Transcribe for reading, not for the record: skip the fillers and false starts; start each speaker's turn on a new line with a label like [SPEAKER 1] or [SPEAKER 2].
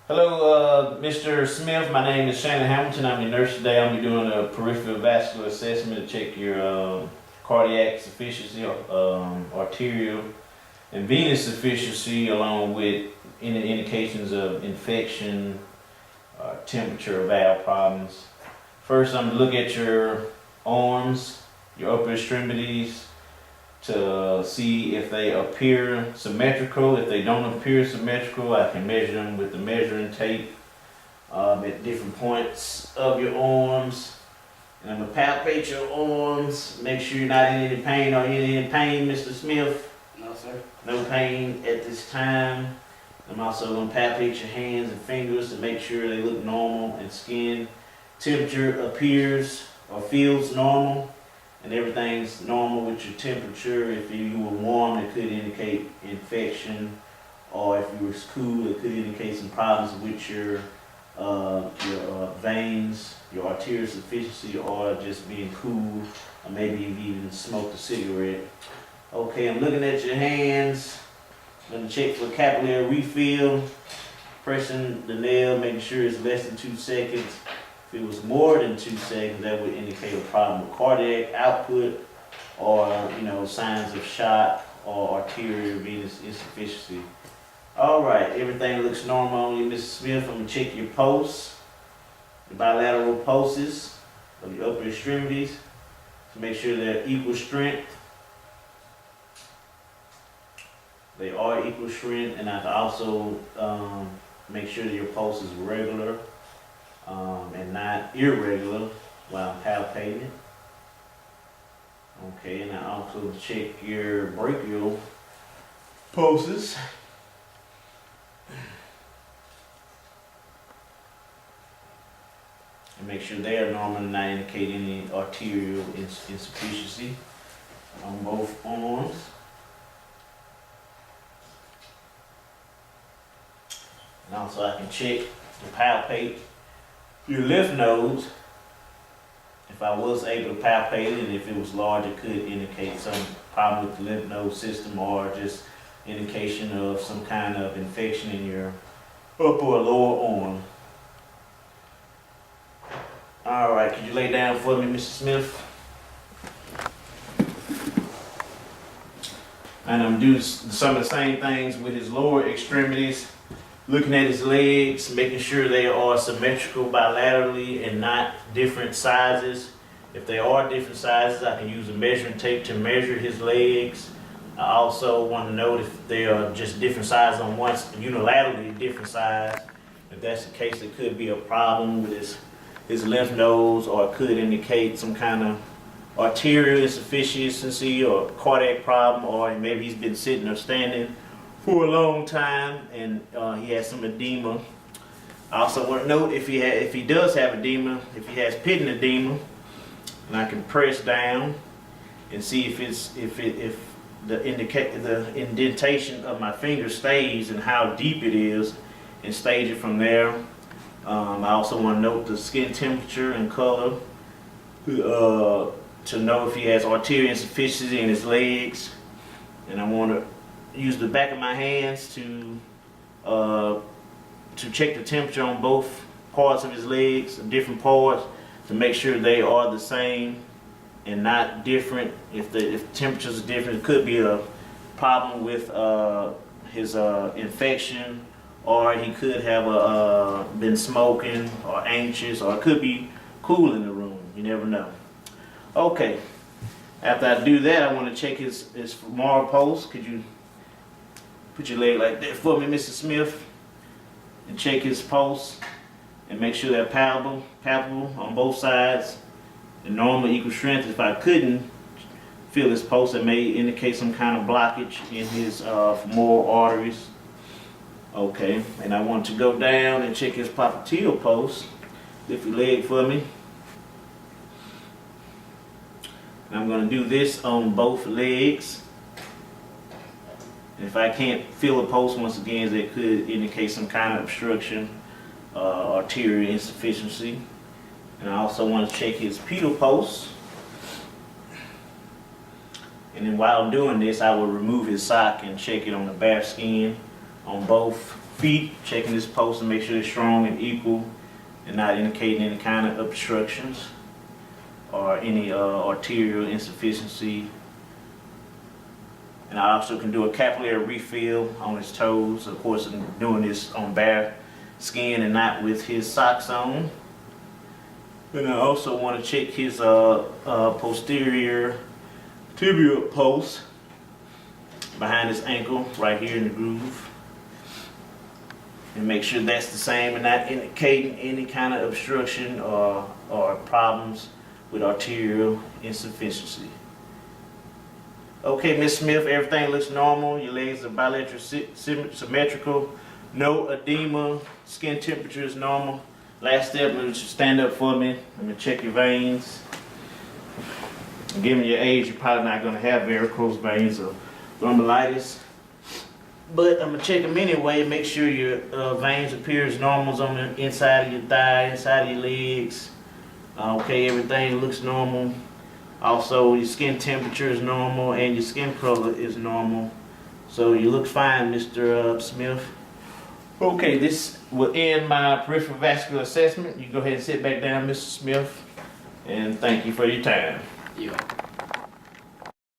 [SPEAKER 1] Hello, Mr. Smith. My name is Shannon Hamilton. I'm your nurse today. I'll be doing a peripheral vascular assessment to check your cardiac sufficiency, arterial and venous sufficiency, along with any indications of infection, temperature, or valve problems. First, I'm going to look at your arms, your upper extremities, to see if they appear symmetrical. If they don't appear symmetrical, I can measure them with the measuring tape at different points of your arms. And I'm going to palpate your arms, make sure you're not in any pain. Are you in any pain, Mr. Smith?
[SPEAKER 2] No, sir.
[SPEAKER 1] No pain at this time. I'm also going to palpate your hands and fingers to make sure they look normal, and skin temperature appears or feels normal. And everything's normal with your temperature. If you were warm, it could indicate infection, or if you were cool, it could indicate some problems with your veins, your arterial sufficiency, or just being cool, or maybe you've even smoked a cigarette. Okay, I'm looking at your hands. I'm going to check for capillary refill, pressing the nail, making sure it's less than 2 seconds. If it was more than 2 seconds, that would indicate a problem with cardiac output, or signs of shock or arterial venous insufficiency. All right, everything looks normal on you, Mr. Smith. I'm gonna check your pulse, the bilateral pulses of your upper extremities, to make sure they're equal strength. They are equal strength, and I can also make sure that your pulse is regular. And not irregular while I'm palpating it. Okay, and I also check your brachial pulses. And make sure they are normal and not indicate any arterial insufficiency on both arms. And also I can check to palpate your lymph nodes. If I was able to palpate it, and if it was large, it could indicate some problem with the lymph node system, or just indication of some kind of infection in your upper or lower arm. All right, could you lay down for me, Mr. Smith? And I'm doing some of the same things with his lower extremities. Looking at his legs, making sure they are symmetrical bilaterally and not different sizes. If they are different sizes, I can use a measuring tape to measure his legs. I also want to note if they are just different sizes on one, unilaterally different size. If that's the case, it could be a problem with his lymph nodes, or it could indicate some kind of arterial insufficiency or cardiac problem, or maybe he's been sitting or standing for a long time, and he has some edema. I also want to note if he does have edema, if he has pitting edema, and I can press down and see if the indentation of my finger stays and how deep it is, and stage it from there. I also want to note the skin temperature and color to know if he has arterial insufficiency in his legs, and I want to use the back of my hands to check the temperature on both parts of his legs, different parts, to make sure they are the same and not different. If temperatures are different, it could be a problem with his infection, or he could have been smoking or anxious, or it could be cool in the room. You never know. Okay, after I do that, I want to check his femoral pulse. Could you put your leg like that for me, Mr. Smith, and check his pulse and make sure they're palpable on both sides and normal equal strength. If I couldn't feel his pulse, it may indicate some kind of blockage in his femoral arteries. Okay, and I want to go down and check his popliteal pulse. Lift your leg for me. And I'm going to do this on both legs. If I can't feel a pulse, once again, that could indicate some kind of obstruction, arterial insufficiency. And I also want to check his pedal pulse. And then while I'm doing this, I will remove his sock and check it on the bare skin on both feet, checking this pulse to make sure it's strong and equal and not indicating any kind of obstructions or any arterial insufficiency. And I also can do a capillary refill on his toes. Of course, I'm doing this on bare skin and not with his socks on. And I also want to check his posterior tibial pulse behind his ankle, right here in the groove. And make sure that's the same and not indicating any kind of obstruction or problems with arterial insufficiency. Okay, Ms. Smith, everything looks normal. Your legs are bilateral symmetrical. No edema. Skin temperature is normal. Last step, let me stand up for me. Let me check your veins. Given your age, you're probably not going to have varicose veins or thrombolytis. But I'm going to check them anyway. Make sure your veins appear as normal on the inside of your thigh, inside of your legs. Okay, everything looks normal. Also, your skin temperature is normal and your skin color is normal. So you look fine, Mr. Smith. Okay, this will end my peripheral vascular assessment. You go ahead and sit back down, Mr. Smith, and thank you for your time.
[SPEAKER 2] Yeah.